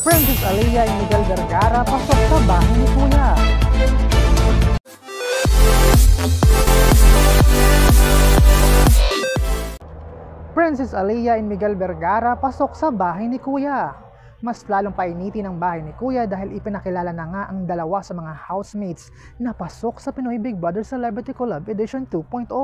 Princess Aliyah and Miguel Vergara pasok sa bahay ni Kuya. Princess Aliyah and Miguel Vergara pasok sa bahay ni Kuya. Mas lalong painitin ang bahay ni Kuya dahil ipinakilala na nga ang dalawa sa mga housemates na pasok sa Pinoy Big Brother Celebrity Collab Edition 2.0.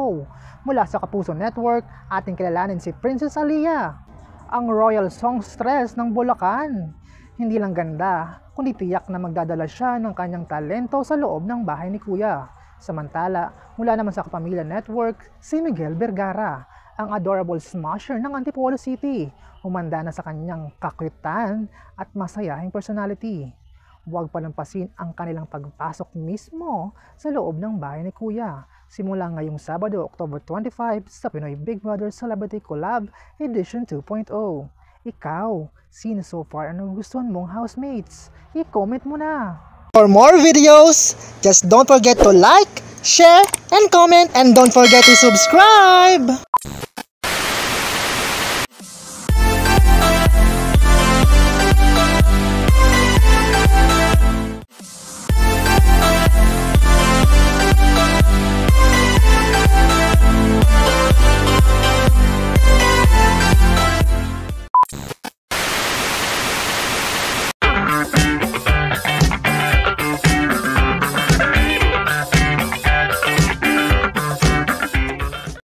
Mula sa Kapuso Network, ating kilalanin si Princess Aliyah, ang royal songstress ng Bulacan. Hindi lang ganda, kundi tiyak na magdadala siya ng kanyang talento sa loob ng bahay ni Kuya. Samantala, mula naman sa Kapamilya Network, si Miguel Vergara, ang adorable smasher ng Antipolo City, humanda na sa kanyang kakulitan at masayahing personality. Huwag palampasin ang kanilang pagpasok mismo sa loob ng bahay ni Kuya, simula ngayong Sabado, October 25 sa Pinoy Big Brother Celebrity Collab Edition 2.0. Ikaw, sino so far ang nagustuhan mong housemates? I-comment mo na! For more videos, just don't forget to like, share, and comment, and don't forget to subscribe!